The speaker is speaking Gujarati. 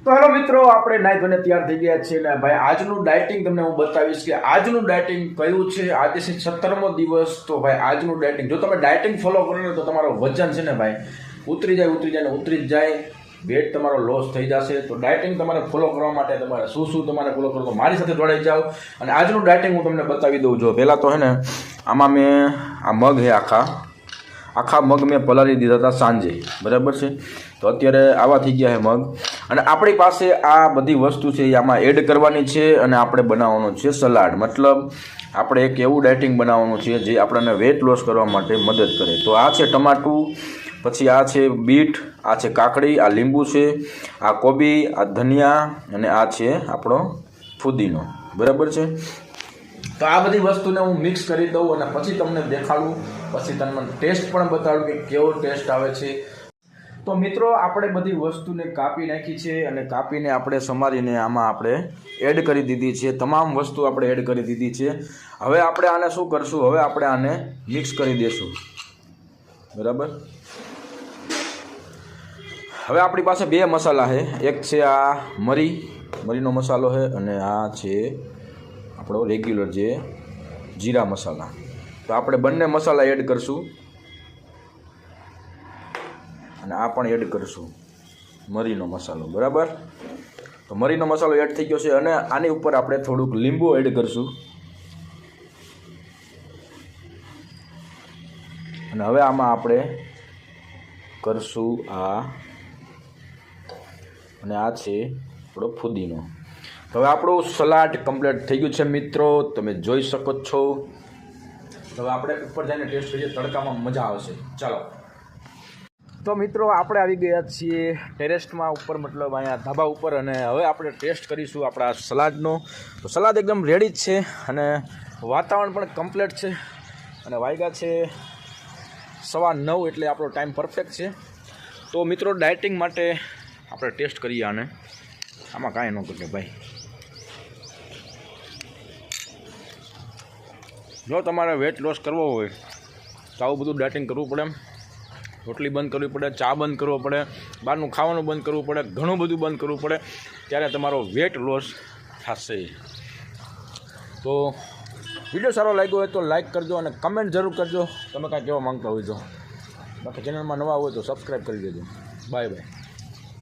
તો હેલો મિત્રો, આપણે નાઈ ધોઈને તૈયાર થઈ ગયા છીએ ને ભાઈ આજનું ડાયટિંગ તમને હું બતાવીશ કે આજનું ડાયટિંગ કયું છે. આજે છે 17મો દિવસ. તો ભાઈ આજનું ડાયટિંગ, જો તમે ડાયટિંગ ફોલો કરો ને તો તમારો વજન છે ને ભાઈ ઉતરી જ જાય, વેટ તમારો લોસ થઈ જશે. તો ડાયટિંગ તમારે ફોલો કરવા માટે તમારે શું તમારે ફોલો કરો તો મારી સાથે જોડાઈ જાઓ અને આજનું ડાયટિંગ હું તમને બતાવી દઉં. જો પહેલાં તો હે ને આમાં મેં આ મગ હે આખા મગ મેં પલાળી દીધા હતા સાંજે, બરાબર છે. તો અત્યારે આવા થઈ ગયા છે મગ અને આપણી પાસે આ બધી વસ્તુ છે એ આમાં એડ કરવાની છે અને આપણે બનાવવાનું છે સલાડ. મતલબ આપણે એક એવું ડાયટિંગ બનાવવાનું છે જે આપણને વેટ લોસ કરવા માટે મદદ કરે. તો આ છે ટમાટું, પછી આ છે બીટ, આ છે કાકડી, આ લીંબુ છે, આ કોબી, આ ધનિયા અને આ છે આપણો ફુદીનો, બરાબર છે. તો આ બધી વસ્તુને હું મિક્સ કરી દઉં અને પછી તમને દેખાડું, પછી તમને ટેસ્ટ પણ બતાડું કે કેવો ટેસ્ટ આવે છે. તો મિત્રો આપણે બધી વસ્તુને કાપી નાખી છે અને કાપીને આપણે સમારીને આમાં આપણે એડ કરી દીધી છે. તમામ વસ્તુ આપણે એડ કરી દીધી છે. હવે આપણે આને શું કરશું, હવે આપણે આને મિક્સ કરી દઈશું, બરાબર. હવે આપણી પાસે બે મસાલા છે, એક છે આ મરીનો મસાલો છે અને આ છે આપણો રેગ્યુલર જે જીરા મસાલા. તો આપણે બંને મસાલા એડ કરશું અને આ પણ એડ કરશું મરીનો મસાલો, બરાબર. તો મરીનો મસાલો એડ થઈ ગયો છે અને આની ઉપર આપણે થોડુંક લીંબુ એડ કરશું અને હવે આમાં આપણે કરશું આ અને આ છે આપણો ફુદીનો. તો હવે આપણું સલાડ કમ્પ્લીટ થઈ ગયું છે મિત્રો, તમે જોઈ શકો છો. હવે આપણે ઉપર જઈને ટેસ્ટ કરીએ, તડકામાં મજા આવશે. ચાલો. તો મિત્રો આપણે આવી ગયા છીએ ટેરેસમાં ઉપર, મતલબ અહીંયા ધાબા ઉપર, અને હવે આપણે ટેસ્ટ કરીશું આપણા સલાડનો. તો સલાડ એકદમ રેડી જ છે અને વાતાવરણ પણ કમ્પ્લીટ છે અને વાગ્યા છે 9:15, એટલે આપણો ટાઈમ પરફેક્ટ છે. તો મિત્રો ડાયટિંગ માટે આપણે ટેસ્ટ કરીએ આને. આમાં કાંઈ ન ઘટે ભાઈ. જો તમારે વેટ લોસ કરવો હોય તો આવું બધું ડાયટિંગ કરવું પડે. રોટલી બંધ કરવી પડે, ચા બંધ કરવો પડે, બહારનું ખાવાનું બંધ કરવું પડે, ઘણું બધું બંધ કરવું પડે, ત્યારે તમારો વેટ લોસ થશે. તો વિડીયો સારો લાગ્યો હોય તો લાઇક કરજો અને કમેન્ટ જરૂર કરજો તમે કાંઈ કહેવા માંગતા હોય તો. બાકી ચેનલમાં નવા હોય તો સબસ્ક્રાઈબ કરી દેજો. Bye bye.